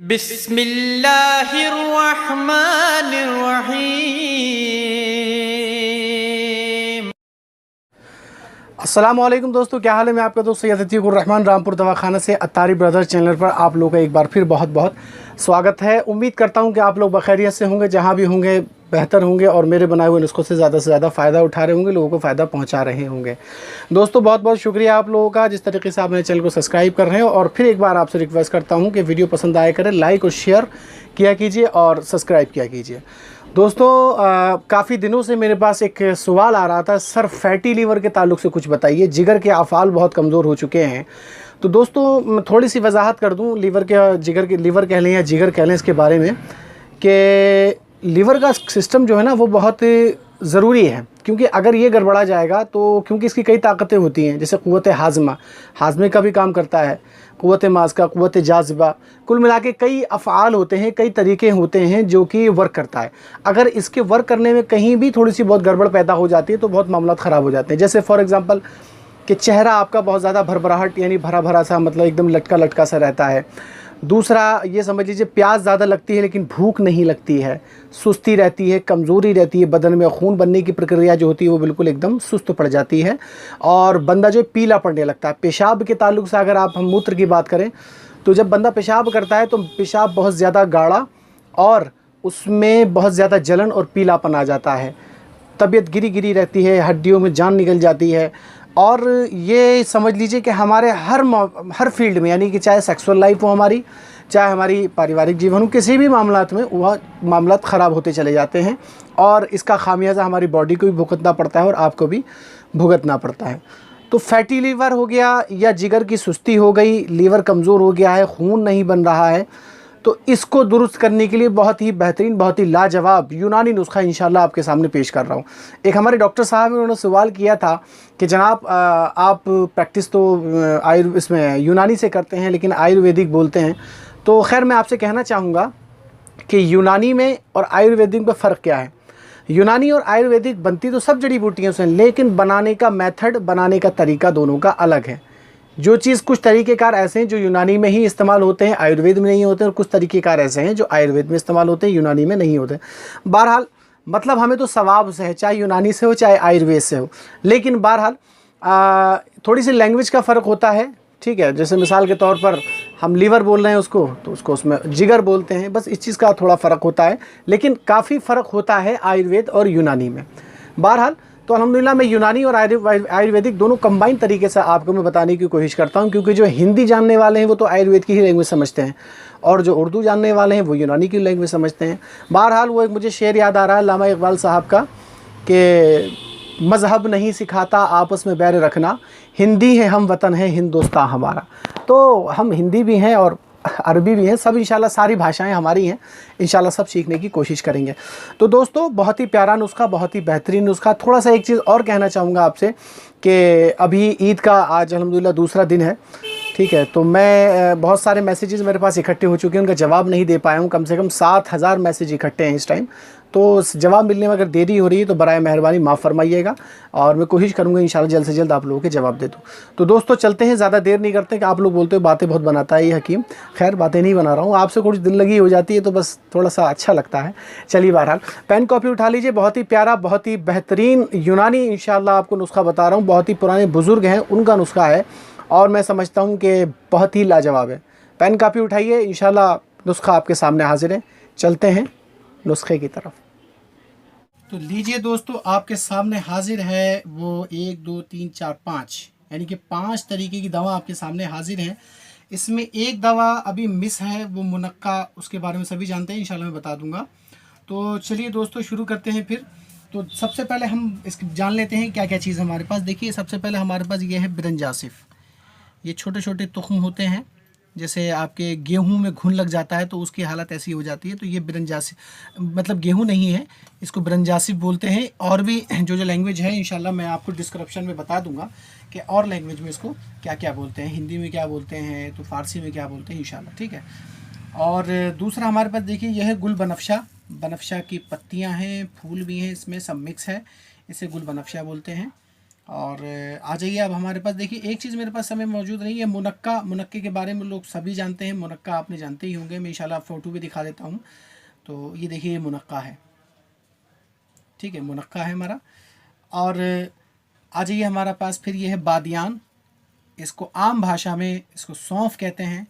बिस्मिल्लाहिर्रहमानिर्रहीम। अस्सलाम वालेकुम दोस्तों, क्या हाल है। मैं आपका दोस्त सैयद अतीकुर रहमान रामपुर दवाखाना से अत्तारी ब्रदर्स चैनल पर आप लोगों का एक बार फिर बहुत बहुत स्वागत है। उम्मीद करता हूं कि आप लोग बखैरियत से होंगे, जहां भी होंगे बेहतर होंगे और मेरे बनाए हुए नुस्खों से ज़्यादा फ़ायदा उठा रहे होंगे, लोगों को फ़ायदा पहुंचा रहे होंगे। दोस्तों बहुत बहुत शुक्रिया आप लोगों का, जिस तरीके से आप मेरे चैनल को सब्सक्राइब कर रहे हैं। और फिर एक बार आपसे रिक्वेस्ट करता हूँ कि वीडियो पसंद आया करें, लाइक और शेयर किया कीजिए और सब्सक्राइब किया कीजिए। दोस्तों काफ़ी दिनों से मेरे पास एक सवाल आ रहा था, सर फैटी लीवर के ताल्लुक से कुछ बताइए, जिगर के अफ़ाल बहुत कमज़ोर हो चुके हैं। तो दोस्तों थोड़ी सी वजाहत कर दूं लीवर के, जिगर के, लीवर कह लें या जिगर कह लें, इसके बारे में कि लीवर का सिस्टम जो है ना वो बहुत ज़रूरी है, क्योंकि अगर ये गड़बड़ा जाएगा तो, क्योंकि इसकी कई ताकतें होती हैं, जैसे क़ुव्वत हाज़मे का भी काम करता है, क़ुव्वत माज़ का, क़ुव्वत जाज़िबा, कुल मिला के कई अफ़आल होते हैं, कई तरीके होते हैं जो कि वर्क करता है। अगर इसके वर्क करने में कहीं भी थोड़ी सी बहुत गड़बड़ पैदा हो जाती है तो बहुत मामला ख़राब हो जाते हैं। जैसे फॉर एग्ज़ाम्पल कि चेहरा आपका बहुत ज़्यादा भरभराहट यानी भरा भरा सा, मतलब एकदम लटका लटका सा रहता है। दूसरा ये समझ लीजिए प्यास ज़्यादा लगती है लेकिन भूख नहीं लगती है, सुस्ती रहती है, कमज़ोरी रहती है, बदन में खून बनने की प्रक्रिया जो होती है वो बिल्कुल एकदम सुस्त पड़ जाती है और बंदा जो पीला पड़ने लगता है। पेशाब के ताल्लुक से अगर हम मूत्र की बात करें तो जब बंदा पेशाब करता है तो पेशाब बहुत ज़्यादा गाढ़ा और उसमें बहुत ज़्यादा जलन और पीलापन आ जाता है, तबीयत गिरी गिरी रहती है, हड्डियों में जान निकल जाती है। और ये समझ लीजिए कि हमारे हर फील्ड में, यानी कि चाहे सेक्सुअल लाइफ हो हमारी, चाहे हमारी पारिवारिक जीवन हो, किसी भी मामलात में वह मामलात ख़राब होते चले जाते हैं और इसका खामियाजा हमारी बॉडी को भी भुगतना पड़ता है और आपको भी भुगतना पड़ता है। तो फैटी लीवर हो गया या जिगर की सुस्ती हो गई, लीवर कमज़ोर हो गया है, खून नहीं बन रहा है, तो इसको दुरुस्त करने के लिए बहुत ही बेहतरीन, बहुत ही लाजवाब यूनानी नुस्खा इंशाल्लाह आपके सामने पेश कर रहा हूँ। एक हमारे डॉक्टर साहब ने, उन्होंने सवाल किया था कि जनाब आप प्रैक्टिस तो इसमें यूनानी से करते हैं लेकिन आयुर्वेदिक बोलते हैं, तो खैर मैं आपसे कहना चाहूँगा कि यूनानी में और आयुर्वेदिक में फ़र्क क्या है। यूनानी और आयुर्वेदिक बनती तो सब जड़ी बूटियों से, लेकिन बनाने का मेथड, बनाने का तरीका दोनों का अलग है। जो चीज़, कुछ तरीक़ेकार ऐसे हैं जो यूनानी में ही इस्तेमाल होते हैं, आयुर्वेद में नहीं होते, और कुछ तरीक़ेकार ऐसे हैं जो आयुर्वेद में इस्तेमाल होते हैं, यूनानी में नहीं होते। बहरहाल मतलब हमें तो सवाब से है, चाहे यूनानी से हो चाहे आयुर्वेद से हो, लेकिन बहरहाल थोड़ी सी लैंग्वेज का फ़र्क होता है, ठीक है। जैसे मिसाल के तौर पर हम लीवर बोल रहे हैं उसको, तो उसको उसमें जिगर बोलते हैं, बस इस चीज़ का थोड़ा फ़र्क होता है, लेकिन काफ़ी फ़र्क होता है आयुर्वेद और यूनानी में। बहरहाल तो अल्हम्दुलिल्लाह मैं यूनानी और आयुर्वेदिक दोनों कंबाइन तरीके से आपको मैं बताने की कोशिश करता हूं, क्योंकि जो हिंदी जानने वाले हैं वो तो आयुर्वेद की ही लैंग्वेज समझते हैं और जो उर्दू जानने वाले हैं वो यूनानी की लैंग्वेज समझते हैं। बहरहाल वो एक मुझे शेर याद आ रहा है अल्लामा इकबाल साहब का कि मज़हब नहीं सिखाता आपस में बैर रखना, हिंदी है हम वतन है हिंदुस्तान हमारा। तो हम हिंदी भी हैं और अरबी भी हैं, सब इंशाल्लाह सारी भाषाएं हमारी हैं, इंशाल्लाह सब सीखने की कोशिश करेंगे। तो दोस्तों बहुत ही प्यारा नुस्खा, बहुत ही बेहतरीन नुस्खा। थोड़ा सा एक चीज़ और कहना चाहूँगा आपसे कि अभी ईद का आज अल्हम्दुलिल्लाह दूसरा दिन है, ठीक है। तो मैं बहुत सारे मैसेजेस मेरे पास इकट्ठे हो चुके हैं, उनका जवाब नहीं दे पाया हूँ। कम से कम 7000 मैसेज इकट्ठे हैं इस टाइम, तो जवाब मिलने में अगर देरी हो रही है तो बराए मेहरबानी माफ़ फरमाइएगा और मैं कोशिश करूँगा इंशाल्लाह जल्द से जल्द आप लोगों के जवाब दे दूँ। तो दोस्तों चलते हैं, ज़्यादा देर नहीं करते कि आप लोग बोलते हो बातें बहुत बनाता है ये हकीम। खैर बातें नहीं बना रहा हूँ, आपसे कुछ दिल लगी हो जाती है तो बस थोड़ा सा अच्छा लगता है। चलिए बहरहाल पेन कॉपी उठा लीजिए, बहुत ही प्यारा, बहुत ही बेहतरीन यूनानी इंशाल्लाह आपको नुस्खा बता रहा हूँ। बहुत ही पुराने बुज़ुर्ग हैं उनका नुस्खा है और मैं समझता हूँ कि बहुत ही लाजवाब है। पेन कॉपी उठाइए, इंशाल्लाह नुस्खा आपके सामने हाजिर है। चलते हैं नुस्खे की तरफ। तो लीजिए दोस्तों, आपके सामने हाजिर है वो 1 2 3 4 5 यानी कि 5 तरीके की दवा आपके सामने हाजिर है। इसमें एक दवा अभी मिस है, वो मुनक्का, उसके बारे में सभी जानते हैं, इंशाल्लाह मैं बता दूंगा। तो चलिए दोस्तों शुरू करते हैं फिर। तो सबसे पहले हम इसकी जान लेते हैं क्या क्या चीज़ हमारे पास। देखिए सबसे पहले हमारे पास ये है बिरंजासिफ। ये छोटे छोटे तुख्म होते हैं, जैसे आपके गेहूं में घुन लग जाता है तो उसकी हालत ऐसी हो जाती है, तो ये बिरंजासिफ, मतलब गेहूं नहीं है, इसको बिरंजासिफ बोलते हैं। और भी जो लैंग्वेज है इंशाल्लाह मैं आपको डिस्क्रिप्शन में बता दूंगा कि और लैंग्वेज में इसको क्या क्या बोलते हैं, हिंदी में क्या बोलते हैं, तो फ़ारसी में क्या बोलते हैं इंशाल्लाह, ठीक है। और दूसरा हमारे पास देखिए यह है गुल बनफशा। बनफशा की पत्तियाँ हैं, फूल भी हैं, इसमें सब मिक्स है, इसे गुल बनफशा बोलते हैं। और आ जाइए अब हमारे पास। देखिए एक चीज़ मेरे पास समय मौजूद नहीं है, मुनक्का। मुनक्के के बारे में लोग सभी जानते हैं, मुनक्का आपने जानते ही होंगे। मैं इंशाल्लाह फ़ोटो भी दिखा देता हूँ। तो ये देखिए, ये मुनक्का है, ठीक है, मुनक्का है हमारा। और आ जाइए हमारे पास फिर ये है बादियान। इसको आम भाषा में इसको सौंफ कहते हैं।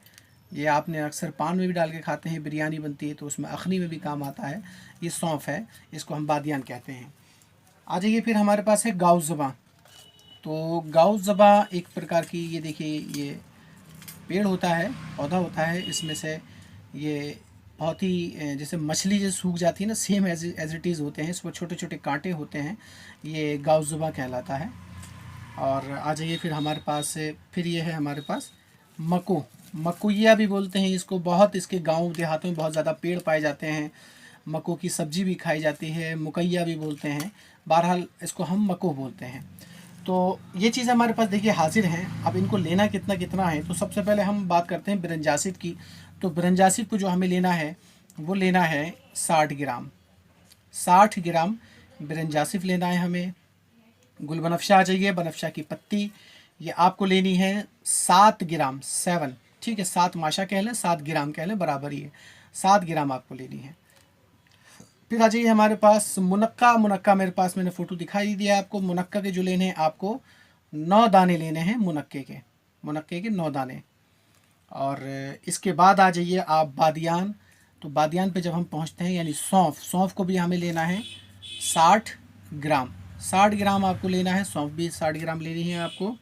ये आपने अक्सर पान में भी डाल के खाते हैं, बिरयानी बनती है तो उसमें अखनी में भी काम आता है। ये सौंफ है, इसको हम बादियान कहते हैं। आ जाइए फिर हमारे पास है गाउस ज़बा। तो गाउस ज़बा एक प्रकार की, ये देखिए, ये पेड़ होता है, पौधा होता है। इसमें से ये बहुत ही जैसे मछली जैसे सूख जाती है ना, सेम एज इट इज़ होते हैं। इसमें छोटे छोटे कांटे होते हैं। ये गाउस ज़बा कहलाता है। और आ जाइए फिर हमारे पास फिर ये है हमारे पास मको। मकुइया भी बोलते हैं इसको। बहुत इसके गांव देहातों में बहुत ज़्यादा पेड़ पाए जाते हैं। मको की सब्ज़ी भी खाई जाती है, मुकैया भी बोलते हैं। बहरहाल इसको हम मको बोलते हैं। तो ये चीज़ हमारे पास देखिए हाजिर हैं। अब इनको लेना कितना कितना है, तो सबसे पहले हम बात करते हैं बिरंजासित की। तो बिरंजासित को जो हमें लेना है वो लेना है 60 ग्राम। 60 ग्राम बिरंजासित लेना है हमें। गुल बनफ्शा आ जाइए, बनफ्शा की पत्ती ये आपको लेनी है 7 ग्राम, 7, ठीक है, 7 माशा कह लें, 7 ग्राम कह लें, बराबर ही है। 7 ग्राम आपको लेनी है। फिर आ जाइए हमारे पास मुनक्का। मुनक्का मेरे पास, मैंने फ़ोटो दिखाई दिया आपको। मुनक्का के जो लेने हैं आपको 9 दाने लेने हैं, मुनक्के के 9 दाने। और इसके बाद आ जाइए आप बादियान। तो बादियान पे जब हम पहुंचते हैं, यानी सौंफ, सौंफ को भी हमें लेना है 60 ग्राम। 60 ग्राम आपको लेना है, सौंफ भी 60 ग्राम लेनी है आपको,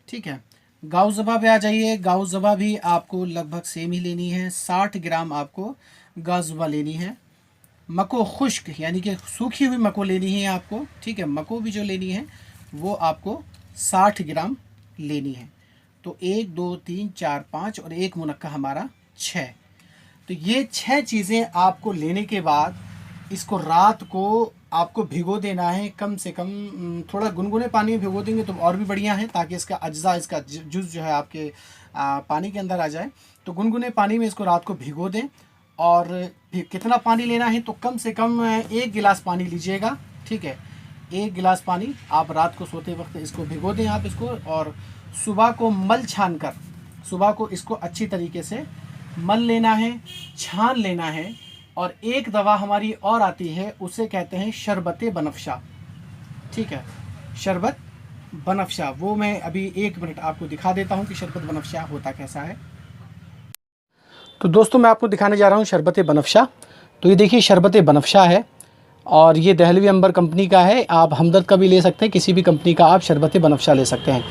ठीक है। गाउस ज़बा पे आ जाइए। गाउस ज़बा भी आपको लगभग सेम ही लेनी है, 60 ग्राम आपको गाउस ज़बा लेनी है। मको खुश्क यानी कि सूखी हुई मको लेनी है आपको, ठीक है। मको भी जो लेनी है वो आपको 60 ग्राम लेनी है। तो 1 2 3 4 5 और एक मुनक्का हमारा 6। तो ये 6 चीज़ें आपको लेने के बाद इसको रात को आपको भिगो देना है। कम से कम थोड़ा गुनगुने पानी में भिगो देंगे तो और भी बढ़िया है, ताकि इसका अज्जा, इसका जुज़ जो है आपके पानी के अंदर आ जाए। तो गुनगुने पानी में इसको रात को भिगो दें। और कितना पानी लेना है, तो कम से कम 1 गिलास पानी लीजिएगा, ठीक है। 1 गिलास पानी आप रात को सोते वक्त इसको भिगो दें आप इसको। और सुबह को मल छान कर, सुबह को इसको अच्छी तरीके से मल लेना है, छान लेना है। और एक दवा हमारी और आती है, उसे कहते हैं शरबत बनफ्शा, ठीक है, शरबत बनफ्शा। वो मैं अभी 1 मिनट आपको दिखा देता हूँ कि शरबत बनफ्शा होता कैसा है। तो दोस्तों मैं आपको दिखाने जा रहा हूँ शरबत बनफ्शा। तो ये देखिए शरबत बनफ्शा है, और ये दहलवी अंबर कंपनी का है। आप हमदर्द का भी ले सकते हैं, किसी भी कंपनी का आप शरबत बनफ्शा ले सकते हैं।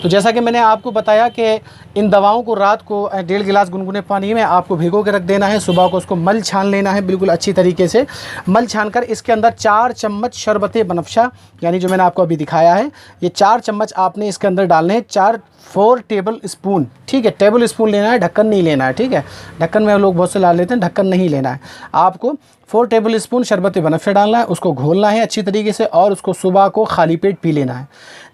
तो जैसा कि मैंने आपको बताया कि इन दवाओं को रात को 1.5 गिलास गुनगुने पानी में आपको भिगो के रख देना है। सुबह को उसको मल छान लेना है, बिल्कुल अच्छी तरीके से मल छान कर इसके अंदर 4 चम्मच शरबत बनफ्शा, यानी जो मैंने आपको अभी दिखाया है, ये 4 चम्मच आपने इसके अंदर डालने हैं। 4 टेबल स्पून, ठीक है, टेबल स्पून लेना है, ढक्कन नहीं लेना है, ठीक है। ढक्कन में लोग बहुत से डाल लेते हैं, ढक्कन नहीं लेना है आपको। 4 टेबल स्पून शरबत बनफ्शा डालना है, उसको घोलना है अच्छी तरीके से, और उसको सुबह को खाली पेट पी लेना है।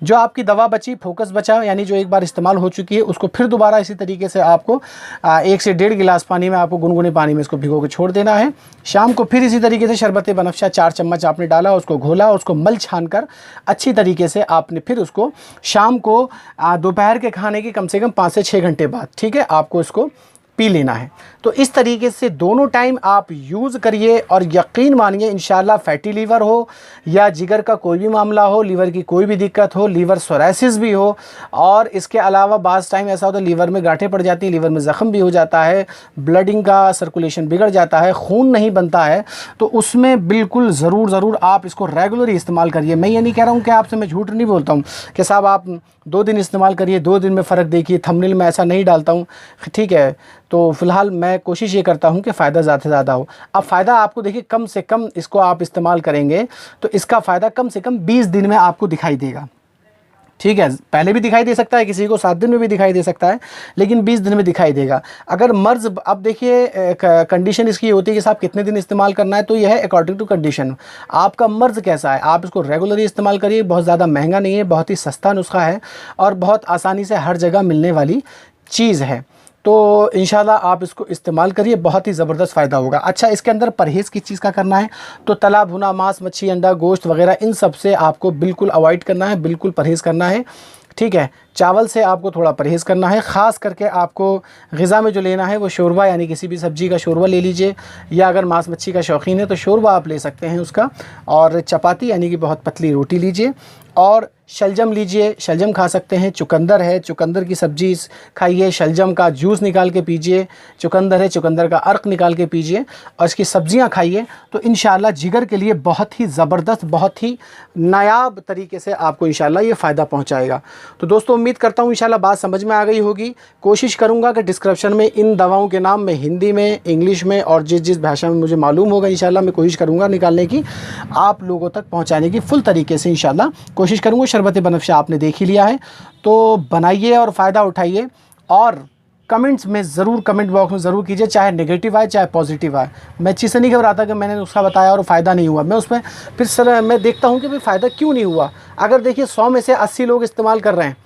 जो आपकी दवा बची, फोकस बचा, यानी जो एक बार इस्तेमाल हो चुकी है, उसको फिर दोबारा इसी तरीके से आपको 1 से 1.5 गिलास पानी में आपको गुनगुने पानी में इसको भिगो के छोड़ देना है। शाम को फिर इसी तरीके से शरबत बनफ्शा 4 चम्मच आपने डाला, उसको घोला, उसको मल छान कर अच्छी तरीके से आपने फिर उसको शाम को दोपहर के खाने के कम से कम 5 से 6 घंटे बाद, ठीक है, आपको इसको पी लेना है। तो इस तरीके से दोनों टाइम आप यूज़ करिए, और यकीन मानिए इंशाल्लाह फैटी लीवर हो या जिगर का कोई भी मामला हो, लीवर की कोई भी दिक्कत हो, लीवर सोरासिस भी हो, और इसके अलावा बाज़ टाइम ऐसा होता है लीवर में गांठें पड़ जाती हैं, लीवर में ज़ख्म भी हो जाता है, ब्लडिंग का सर्कुलेशन बिगड़ जाता है, खून नहीं बनता है, तो उसमें बिल्कुल ज़रूर आप इसको रेगुलर इस्तेमाल करिए। मैं ये नहीं कह रहा हूँ कि आपसे, मैं झूठ नहीं बोलता हूँ कि साहब आप 2 दिन इस्तेमाल करिए, 2 दिन में फ़र्क देखिए, थंबनेल में ऐसा नहीं डालता हूँ, ठीक है। तो फ़िलहाल मैं कोशिश ये करता हूँ कि फ़ायदा ज़्यादा से ज़्यादा हो। अब फ़ायदा आपको देखिए, कम से कम इसको आप इस्तेमाल करेंगे तो इसका फ़ायदा कम से कम 20 दिन में आपको दिखाई देगा, ठीक है। पहले भी दिखाई दे सकता है, किसी को 7 दिन में भी दिखाई दे सकता है, लेकिन 20 दिन में दिखाई देगा। अगर मर्ज़, अब देखिए कंडीशन इसकी होती है कि साहब कितने दिन इस्तेमाल करना है, तो यह है अकॉर्डिंग टू कंडीशन, आपका मर्ज़ कैसा है। आप इसको रेगुलरली इस्तेमाल करिए, बहुत ज़्यादा महंगा नहीं है, बहुत ही सस्ता नुस्खा है, और बहुत आसानी से हर जगह मिलने वाली चीज़ है। तो इंशाल्लाह आप इसको इस्तेमाल करिए, बहुत ही ज़बरदस्त फ़ायदा होगा। अच्छा, इसके अंदर परहेज़ किस चीज़ का करना है, तो तला भुना मांस, मच्छी, अंडा, गोश्त वगैरह इन सब से आपको बिल्कुल अवॉइड करना है, बिल्कुल परहेज़ करना है, ठीक है। चावल से आपको थोड़ा परहेज़ करना है। ख़ास करके आपको ग़िज़ा में जो लेना है वो शोरबा, यानी किसी भी सब्ज़ी का शोरबा ले लीजिए, या अगर मांस मच्छी का शौकीन है तो शोरबा आप ले सकते हैं उसका, और चपाती यानी कि बहुत पतली रोटी लीजिए, और शलजम लीजिए, शलजम खा सकते हैं। चुकंदर है, चुकंदर की सब्ज़ी खाइए, शलजम का जूस निकाल के पीजिए, चुकंदर है, चुकंदर का अर्क निकाल के पीजिए और इसकी सब्ज़ियां खाइए, तो इंशाल्लाह जिगर के लिए बहुत ही ज़बरदस्त, बहुत ही नायाब तरीके से आपको इंशाल्लाह ये फ़ायदा पहुंचाएगा। तो दोस्तों उम्मीद करता हूँ इंशाल्लाह बात समझ में आ गई होगी। कोशिश करूँगा कि डिस्क्रिप्शन में इन दवाओं के नाम मैं हिंदी में, इंग्लिश में और जिस भाषा में मुझे मालूम होगा इंशाल्लाह मैं कोशिश करूँगा निकालने की, आप लोगों तक पहुँचाने की फुल तरीके से इंशाल्लाह कोशिश करूँगा। शरबत बनफ़शा आपने देख ही लिया है, तो बनाइए और फ़ायदा उठाइए, और कमेंट्स में ज़रूर, कमेंट बॉक्स में ज़रूर कीजिए, चाहे नेगेटिव आए चाहे पॉजिटिव आए। मैं चीज़ से नहीं घबराता कि मैंने नुस्खा बताया और फ़ायदा नहीं हुआ, मैं उसमें फिर सर मैं देखता हूँ कि भाई फ़ायदा क्यों नहीं हुआ। अगर देखिए 100 में से 80 लोग इस्तेमाल कर रहे हैं,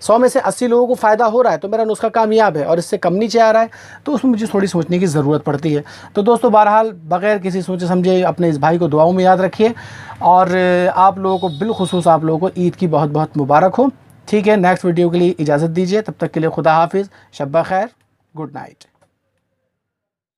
100 में से 80 लोगों को फ़ायदा हो रहा है, तो मेरा नुस्खा कामयाब है, और इससे कम नीचे आ रहा है तो उसमें मुझे थोड़ी सोचने की ज़रूरत पड़ती है। तो दोस्तों बहरहाल बग़ैर किसी सोचे समझे अपने इस भाई को दुआओं में याद रखिए, और आप लोगों को बिलखुसूस आप लोगों को ईद की बहुत बहुत मुबारक हो। ठीक है, नेक्स्ट वीडियो के लिए इजाज़त दीजिए, तब तक के लिए खुदा हाफिज़, शब खैर, गुड नाइट।